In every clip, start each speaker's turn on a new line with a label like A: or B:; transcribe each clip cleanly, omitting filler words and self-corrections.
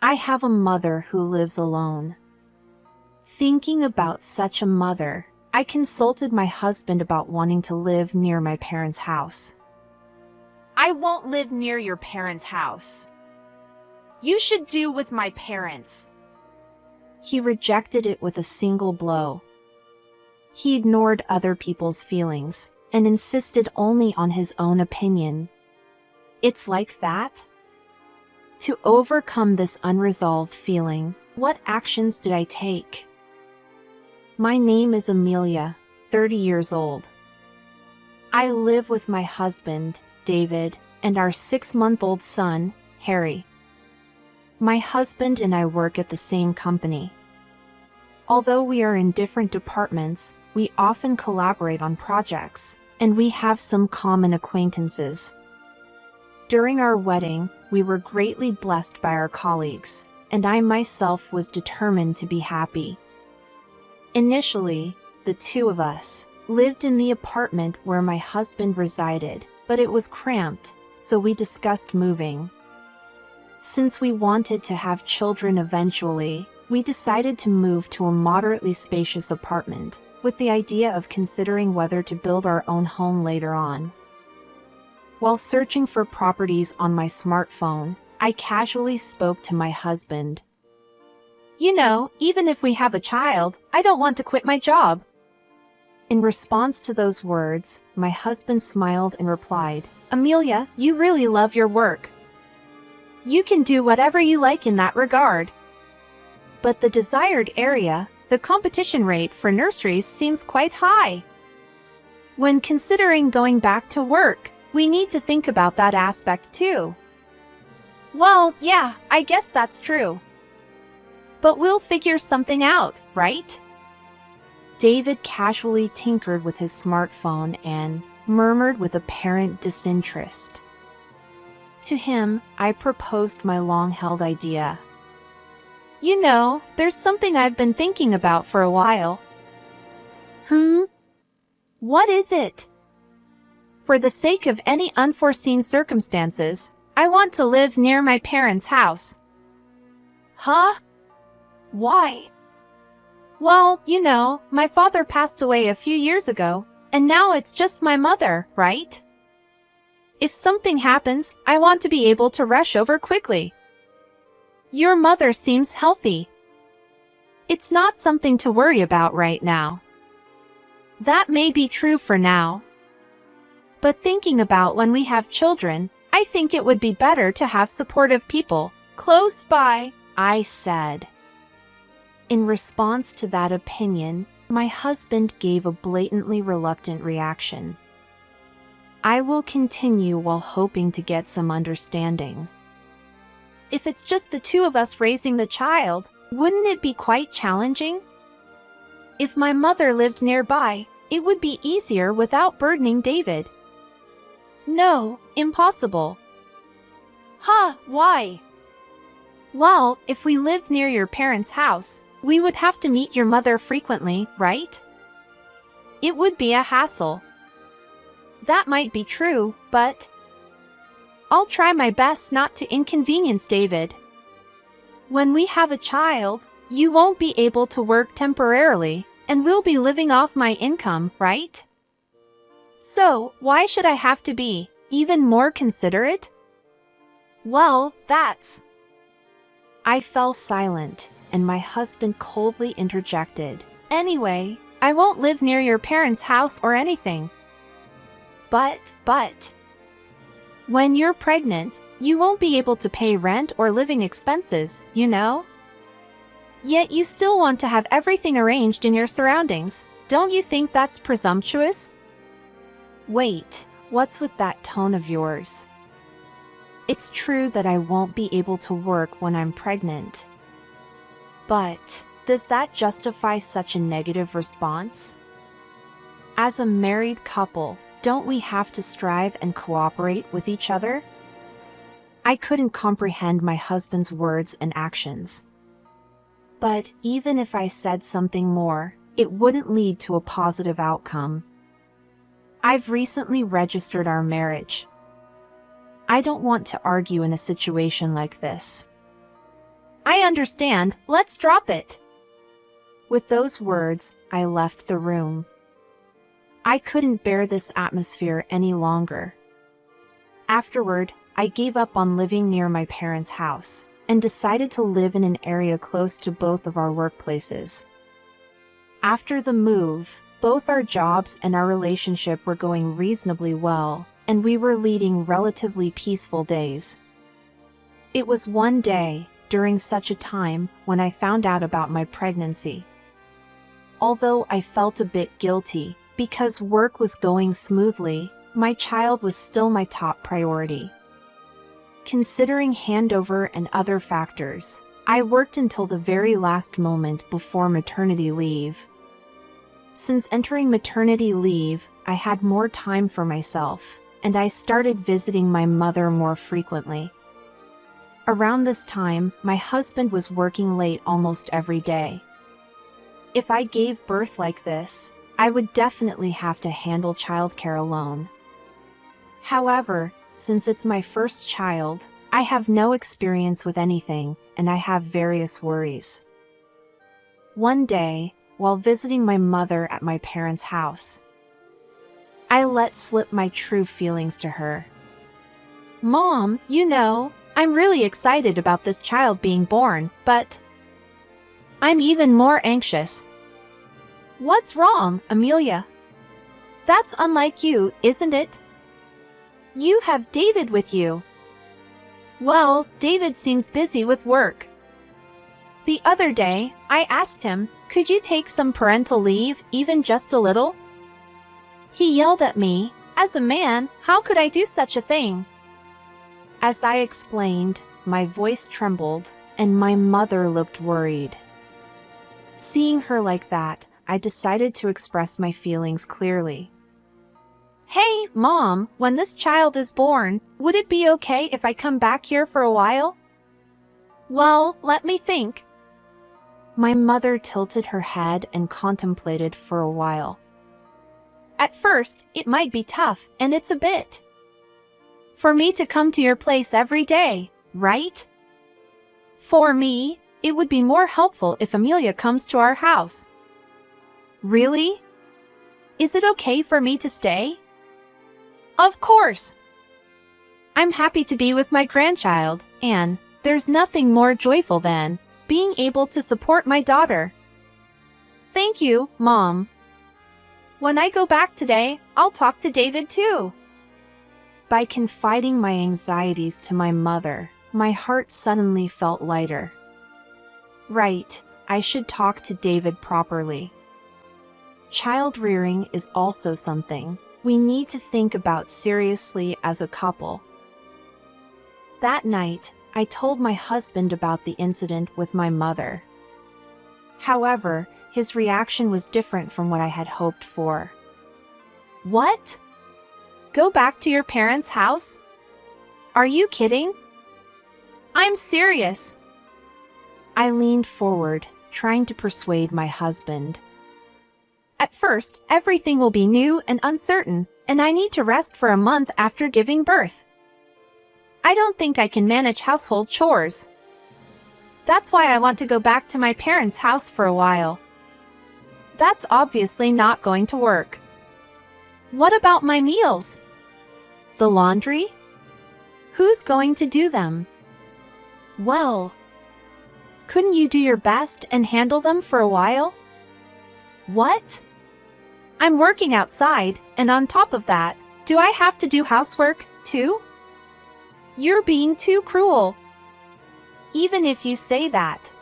A: I have a mother who lives alone. Thinking about such a mother, I consulted my husband about wanting to live near my parents' house.
B: I won't live near your parents' house. You should do with my parents.
A: He rejected it with a single blow. He ignored other people's feelings and insisted only on his own opinion. It's like that? To overcome this unresolved feeling, what actions did I take? My name is Amelia, 30 years old. I live with my husband, David, and our 6-month-old son, Harry. My husband and I work at the same company. Although we are in different departments, we often collaborate on projects, and we have some common acquaintances. During our wedding, we were greatly blessed by our colleagues, and I myself was determined to be happy. Initially, the two of us lived in the apartment where my husband resided, but it was cramped, so we discussed moving. Since we wanted to have children eventually, we decided to move to a moderately spacious apartment, with the idea of considering whether to build our own home later on. While searching for properties on my smartphone, I casually spoke to my husband.
B: You know, even if we have a child, I don't want to quit my job.
A: In response to those words, my husband smiled and replied,
B: Amelia, you really love your work. You can do whatever you like in that regard. But the desired area, the competition rate for nurseries seems quite high. When considering going back to work, we need to think about that aspect too. Well, yeah, I guess that's true. But we'll figure something out, right?
A: David casually tinkered with his smartphone and murmured with apparent disinterest. To him, I proposed my long-held idea.
B: You know, there's something I've been thinking about for a while. What is it? For the sake of any unforeseen circumstances, I want to live near my parents' house.
C: Huh? Why?
B: Well, you know, my father passed away a few years ago, and now it's just my mother, right? If something happens, I want to be able to rush over quickly. Your mother seems healthy. It's not something to worry about right now. That may be true for now. But thinking about when we have children, I think it would be better to have supportive people close by,
A: I said. In response to that opinion, my husband gave a blatantly reluctant reaction. I will continue while hoping to get some understanding.
B: If it's just the two of us raising the child, wouldn't it be quite challenging? If my mother lived nearby, it would be easier without burdening David. No, impossible.
C: Huh, why?
B: Well, if we lived near your parents' house, we would have to meet your mother frequently, right? It would be a hassle. That might be true, but I'll try my best not to inconvenience David. When we have a child, you won't be able to work temporarily, and we'll be living off my income, right? So, why should I have to be even more considerate? Well, that's...
A: I fell silent, and my husband coldly interjected.
B: Anyway, I won't live near your parents' house or anything. But, when you're pregnant, you won't be able to pay rent or living expenses, you know? Yet you still want to have everything arranged in your surroundings. Don't you think that's presumptuous?
A: Wait, what's with that tone of yours? It's true that I won't be able to work when I'm pregnant. But does that justify such a negative response? As a married couple, don't we have to strive and cooperate with each other? I couldn't comprehend my husband's words and actions. But even if I said something more, it wouldn't lead to a positive outcome. I've recently registered our marriage. I don't want to argue in a situation like this.
B: I understand, let's drop it.
A: With those words, I left the room. I couldn't bear this atmosphere any longer. Afterward, I gave up on living near my parents' house and decided to live in an area close to both of our workplaces. After the move, both our jobs and our relationship were going reasonably well, and we were leading relatively peaceful days. It was one day, during such a time, when I found out about my pregnancy. Although I felt a bit guilty, because work was going smoothly, my child was still my top priority. Considering handover and other factors, I worked until the very last moment before maternity leave. Since entering maternity leave, I had more time for myself, and I started visiting my mother more frequently. Around this time, my husband was working late almost every day. If I gave birth like this, I would definitely have to handle childcare alone. However, since it's my first child, I have no experience with anything, and I have various worries. One day, while visiting my mother at my parents' house, I let slip my true feelings to her.
B: Mom, I'm really excited about this child being born, but I'm even more anxious. What's wrong, Amelia? That's unlike you, isn't it? You have David with you. Well, David seems busy with work. The other day, I asked him, could you take some parental leave, even just a little? He yelled at me, as a man, how could I do such a thing?
A: As I explained, my voice trembled, and my mother looked worried. Seeing her like that, I decided to express my feelings clearly.
B: Hey, Mom, when this child is born, would it be okay if I come back here for a while? Well, let me think.
A: My mother tilted her head and contemplated for a while.
B: At first, it might be tough, and it's a bit for me to come to your place every day, right? For me, it would be more helpful if Amelia comes to our house. Really? Is it okay for me to stay? Of course! I'm happy to be with my grandchild, and there's nothing more joyful than being able to support my daughter. Thank you, Mom. When I go back today, I'll talk to David too.
A: By confiding my anxieties to my mother, my heart suddenly felt lighter. Right, I should talk to David properly. Child rearing is also something we need to think about seriously as a couple. That night, I told my husband about the incident with my mother. However, his reaction was different from what I had hoped for.
B: What? Go back to your parents' house? Are you kidding? I'm serious.
A: I leaned forward, trying to persuade my husband.
B: At first, everything will be new and uncertain, and I need to rest for a month after giving birth. I don't think I can manage household chores. That's why I want to go back to my parents' house for a while. That's obviously not going to work. What about my meals? The laundry? Who's going to do them? Well, couldn't you do your best and handle them for a while? What? I'm working outside, and on top of that, do I have to do housework, too? You're being too cruel. Even if you say that.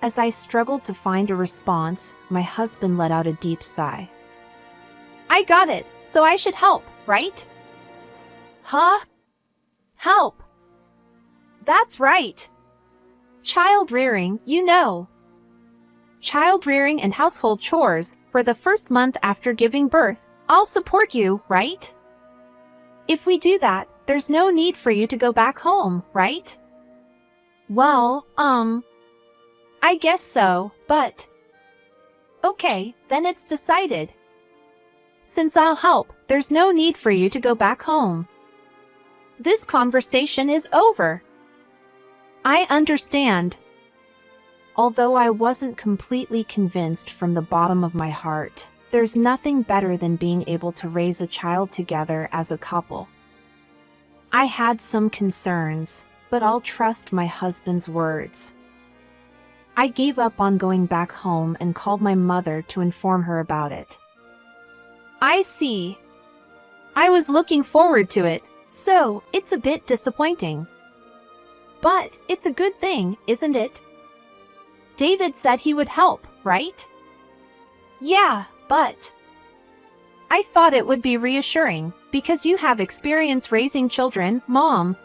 A: As I struggled to find a response, my husband let out a deep sigh.
B: I got it, so I should help, right? Huh? Help. That's right. Child rearing, Child rearing and household chores for the first month after giving birth. I'll support you, right? If we do that, there's no need for you to go back home, right? Well, I guess so, but... Okay, then it's decided. Since I'll help, there's no need for you to go back home. This conversation is over. I understand.
A: Although I wasn't completely convinced from the bottom of my heart, there's nothing better than being able to raise a child together as a couple. I had some concerns, but I'll trust my husband's words. I gave up on going back home and called my mother to inform her about it.
B: I see. I was looking forward to it, so it's a bit disappointing. But it's a good thing, isn't it? David said he would help, right?
C: Yeah, but
B: I thought it would be reassuring, because you have experience raising children, Mom.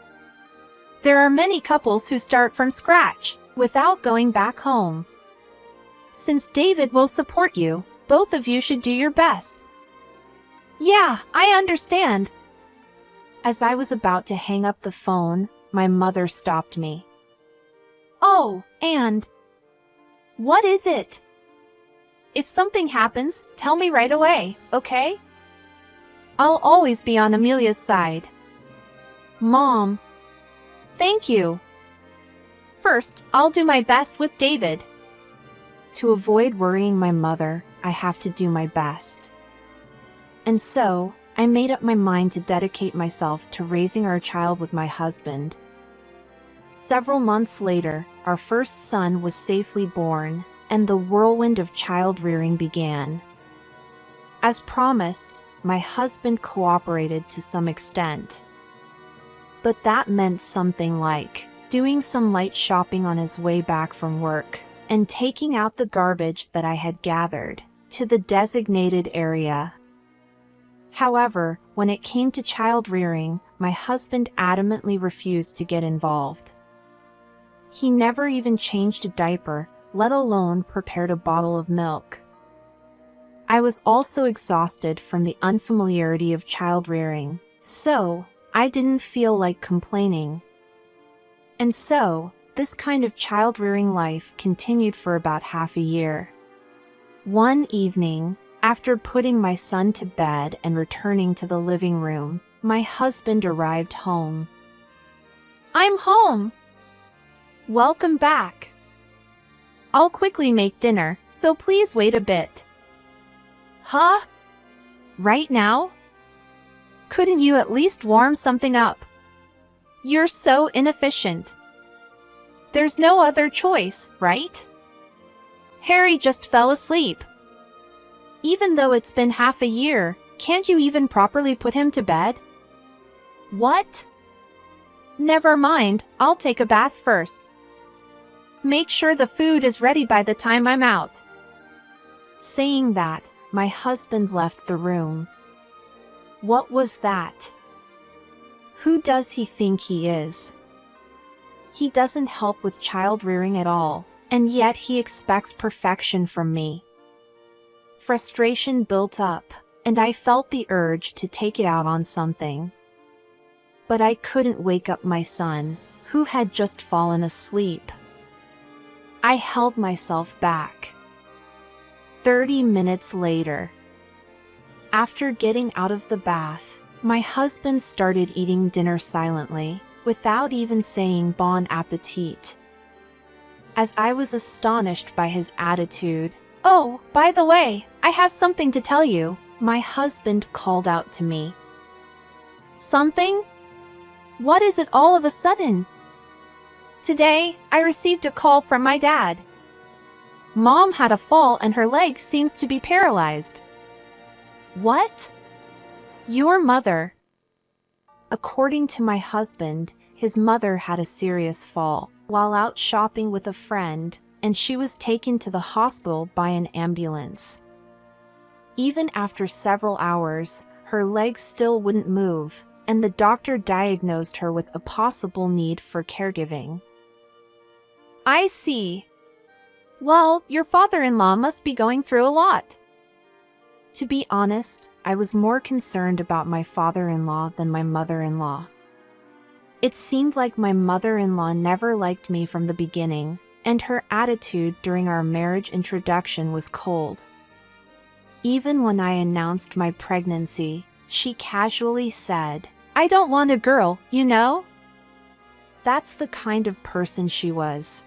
B: There are many couples who start from scratch, without going back home. Since David will support you, both of you should do your best.
C: yeah, I understand.
A: As I was about to hang up the phone, my mother stopped me.
B: Oh, and what is it? If something happens, tell me right away, okay? I'll always be on Amelia's side.
A: Mom,
B: Thank you. First, I'll do my best with David.
A: to avoid worrying my mother, I have to do my best. And so, I made up my mind to dedicate myself to raising our child with my husband. Several months later, our first son was safely born, and the whirlwind of child-rearing began. As promised, my husband cooperated to some extent. But that meant something like doing some light shopping on his way back from work, and taking out the garbage that I had gathered to the designated area. However, when it came to child rearing, my husband adamantly refused to get involved. He never even changed a diaper, let alone prepared a bottle of milk. I was also exhausted from the unfamiliarity of child rearing, so I didn't feel like complaining. And so, this kind of child rearing life continued for about half a year. One evening, after putting my son to bed and returning to the living room, my husband arrived home.
B: I'm home. Welcome back. I'll quickly make dinner, so please wait a bit.
C: Huh?
B: Right now? Couldn't you at least warm something up? You're so inefficient. There's no other choice, right? Harry just fell asleep. Even though it's been half a year, can't you even properly put him to bed? What? Never mind, I'll take a bath first. Make sure the food is ready by the time I'm out.
A: Saying that, my husband left the room. What was that? Who does he think he is? He doesn't help with child rearing at all, and yet he expects perfection from me. Frustration built up, and I felt the urge to take it out on something. But I couldn't wake up my son, who had just fallen asleep. I held myself back. 30 minutes later, after getting out of the bath, my husband started eating dinner silently, without even saying bon appetit. As I was astonished by his attitude,
B: Oh, by the way, I have something to tell you.
A: my husband called out to me.
B: Something? What is it all of a sudden? Today, I received a call from my dad. Mom had a fall and her leg seems to be paralyzed.
A: What?
B: Your mother.
A: According to my husband, his mother had a serious fall while out shopping with a friend, and she was taken to the hospital by an ambulance. Even after several hours, her legs still wouldn't move, and the doctor diagnosed her with a possible need for caregiving.
B: I see. Well, your father-in-law must be going through a lot.
A: To be honest, I was more concerned about my father-in-law than my mother-in-law. It seemed like my mother-in-law never liked me from the beginning, and her attitude during our marriage introduction was cold. Even when I announced my pregnancy, she casually said,
B: I don't want a girl, you know?
A: That's the kind of person she was.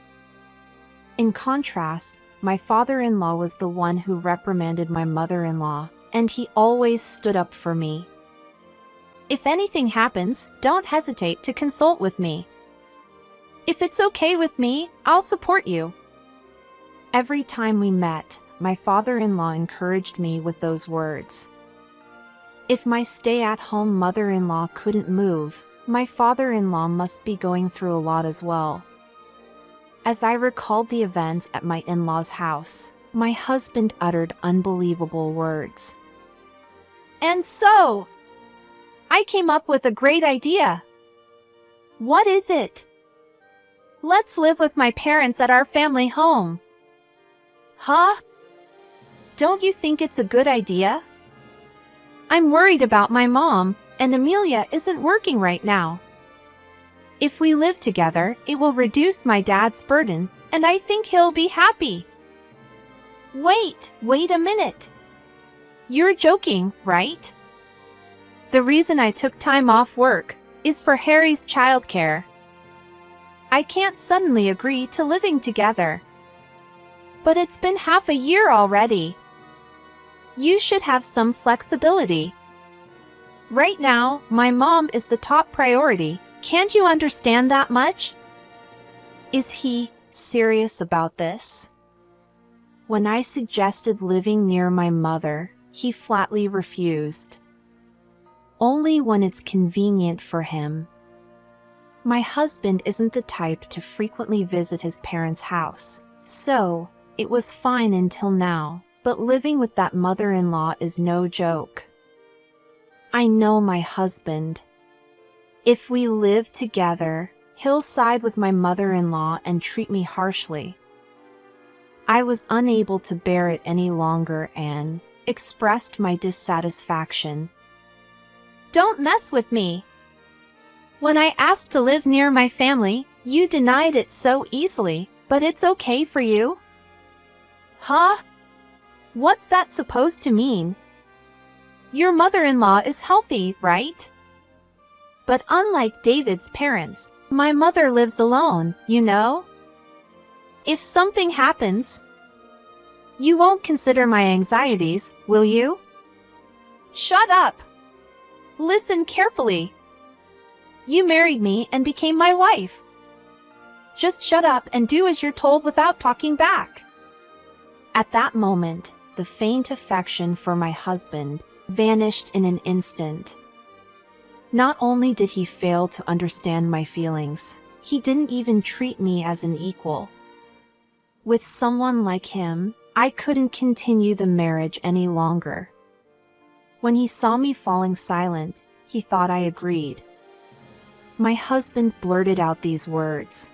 A: In contrast, my father-in-law was the one who reprimanded my mother-in-law, and he always stood up for me.
B: If anything happens, don't hesitate to consult with me. If it's okay with me, I'll support you.
A: Every time we met, my father-in-law encouraged me with those words. If my stay-at-home mother-in-law couldn't move, my father-in-law must be going through a lot as well. As I recalled the events at my in-laws' house, my husband uttered unbelievable words.
B: And so, I came up with a great idea.
C: What is it?
B: Let's live with my parents at our family home.
C: Huh?
B: Don't you think it's a good idea? I'm worried about my mom, and Amelia isn't working right now. If we live together, it will reduce my dad's burden, and I think he'll be happy.
C: Wait a minute.
B: You're joking, right? The reason I took time off work is for Harry's childcare. I can't suddenly agree to living together. But it's been half a year already. You should have some flexibility. Right now, my mom is the top priority. Can't you understand that much?
A: Is he serious about this? When I suggested living near my mother, he flatly refused. Only when it's convenient for him. My husband isn't the type to frequently visit his parents' house, so it was fine until now, but living with that mother-in-law is no joke. I know my husband. If we live together, he'll side with my mother-in-law and treat me harshly. I was unable to bear it any longer and expressed my dissatisfaction.
B: Don't mess with me. When I asked to live near my family, you denied it so easily, but it's okay for you?
C: Huh?
B: What's that supposed to mean? Your mother-in-law is healthy, right? But unlike David's parents, my mother lives alone, you know? If something happens, you won't consider my anxieties, will you?
C: Shut up!
B: Listen carefully. You married me and became my wife. Just shut up and do as you're told without talking back.
A: At that moment, the faint affection for my husband vanished in an instant. Not only did he fail to understand my feelings, he didn't even treat me as an equal. With someone like him, I couldn't continue the marriage any longer. When he saw me falling silent, he thought I agreed. My husband blurted out these words.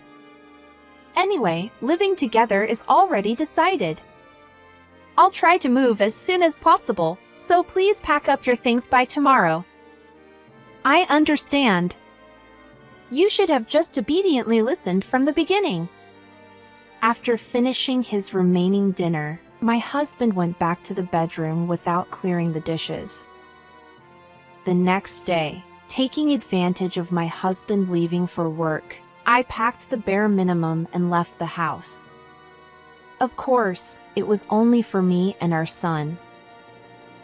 B: Anyway, living together is already decided. I'll try to move as soon as possible, so please pack up your things by tomorrow. I understand. You should have just obediently listened from the beginning.
A: After finishing his remaining dinner, my husband went back to the bedroom without clearing the dishes. The next day, taking advantage of my husband leaving for work, I packed the bare minimum and left the house. Of course, it was only for me and our son.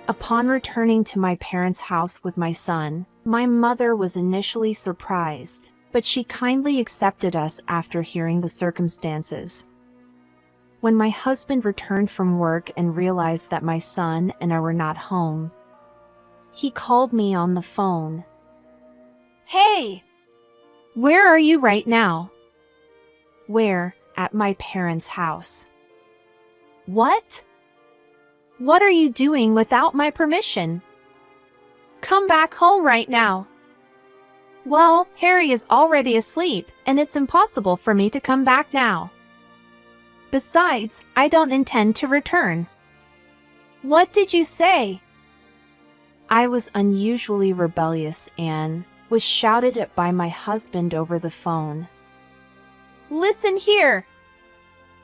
A: Upon returning to my parents' house with my son, my mother was initially surprised, but she kindly accepted us after hearing the circumstances. When my husband returned from work and realized that my son and I were not home, he called me on the phone.
C: Hey!
B: Where are you right now?
A: Where? At my parents' house.
B: What? What are you doing without my permission? Come back home right now. Well, Harry is already asleep, and it's impossible for me to come back now. Besides, I don't intend to return. What did you say?
A: I was unusually rebellious and was shouted at by my husband over the phone.
B: Listen here.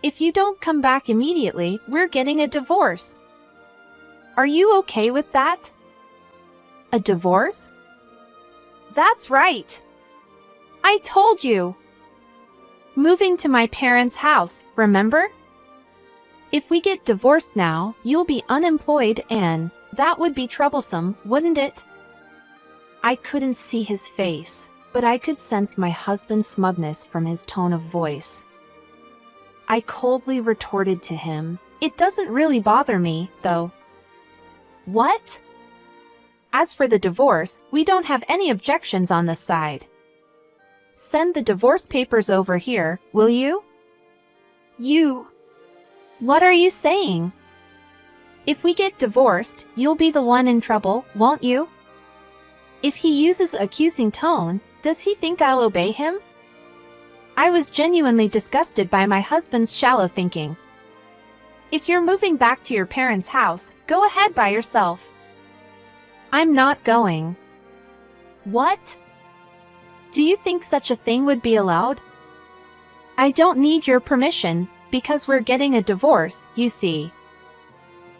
B: If you don't come back immediately, we're getting a divorce. Are you okay with that?
A: A divorce?
B: That's right. I told you. Moving to my parents' house, remember? If we get divorced now, you'll be unemployed and that would be troublesome, wouldn't it?
A: I couldn't see his face, but I could sense my husband's smugness from his tone of voice. I coldly retorted to him,
B: "It doesn't really bother me, though."
C: What?
B: As for the divorce, we don't have any objections on this side. Send the divorce papers over here, will you? What are you saying? If we get divorced, you'll be the one in trouble, won't you? If he uses accusing tone, does he think I'll obey him? I was genuinely disgusted by my husband's shallow thinking. If you're moving back to your parents' house, go ahead by yourself. I'm not going.
C: What?
B: Do you think such a thing would be allowed? I don't need your permission, because we're getting a divorce, you see.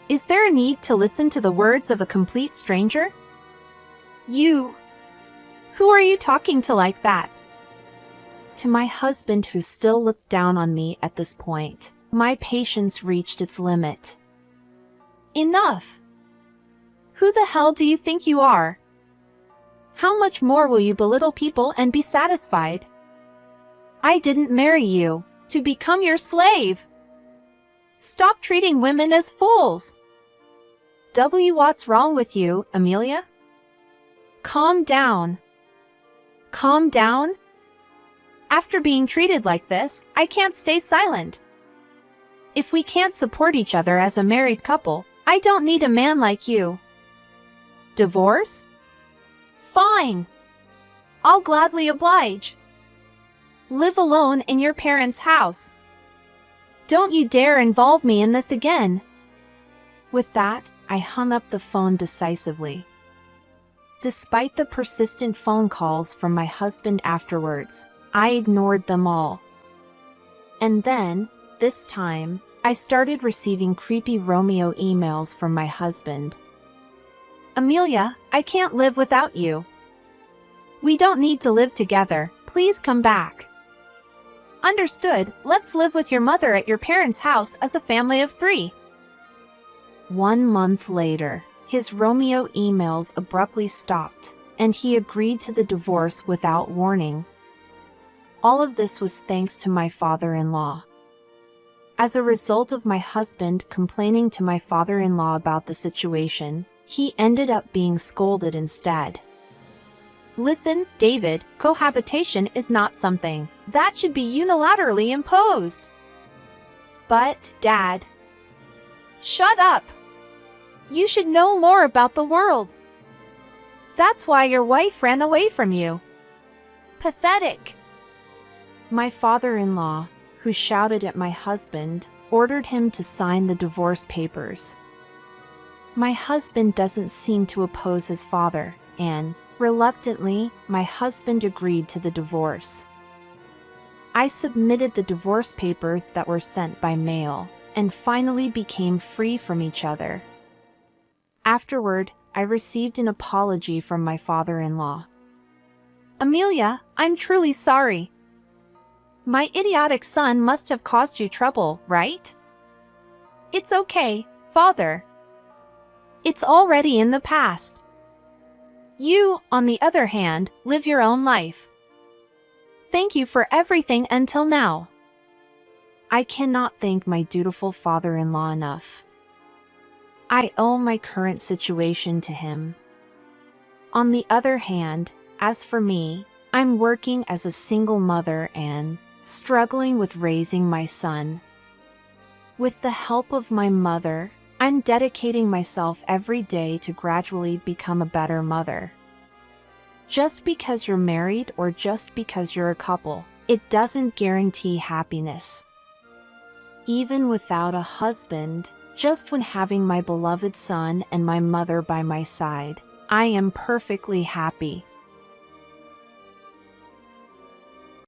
B: Is there a need to listen to the words of a complete stranger? Who are you talking to like that?
A: To my husband, who still looked down on me at this point, my patience reached its limit.
B: Enough! Who the hell do you think you are? How much more will you belittle people and be satisfied? I didn't marry you to become your slave. Stop treating women as fools. What's wrong with you, Amelia? Calm down. Calm down? After being treated like this, I can't stay silent. If we can't support each other as a married couple, I don't need a man like you. Divorce? Fine. I'll gladly oblige. Live alone in your parents' house. Don't you dare involve me in this again.
A: With that, I hung up the phone decisively. Despite the persistent phone calls from my husband afterwards, I ignored them all. And then, this time, I started receiving creepy Romeo emails from my husband.
B: Amelia, I can't live without you. We don't need to live together. Please come back. Understood, let's live with your mother at your parents' house as a family of 3.
A: 1 month later, his Romeo emails abruptly stopped, and he agreed to the divorce without warning. All of this was thanks to my father-in-law. As a result of my husband complaining to my father-in-law about the situation, he ended up being scolded instead.
B: Listen, David, cohabitation is not something that should be unilaterally imposed.
C: But, Dad.
B: Shut up! You should know more about the world. That's why your wife ran away from you.
C: Pathetic.
A: My father-in-law, who shouted at my husband, ordered him to sign the divorce papers. My husband doesn't seem to oppose his father, and, reluctantly, my husband agreed to the divorce. I submitted the divorce papers that were sent by mail, and finally became free from each other. Afterward, I received an apology from my father-in-law.
B: Amelia, I'm truly sorry. My idiotic son must have caused you trouble, right? It's okay, Father. It's already in the past. You, on the other hand, live your own life. Thank you for everything until now.
A: I cannot thank my dutiful father-in-law enough. I owe my current situation to him. On the other hand, as for me, I'm working as a single mother and struggling with raising my son. With the help of my mother, I'm dedicating myself every day to gradually become a better mother. Just because you're married or just because you're a couple, it doesn't guarantee happiness. Even without a husband, just when having my beloved son and my mother by my side, I am perfectly happy.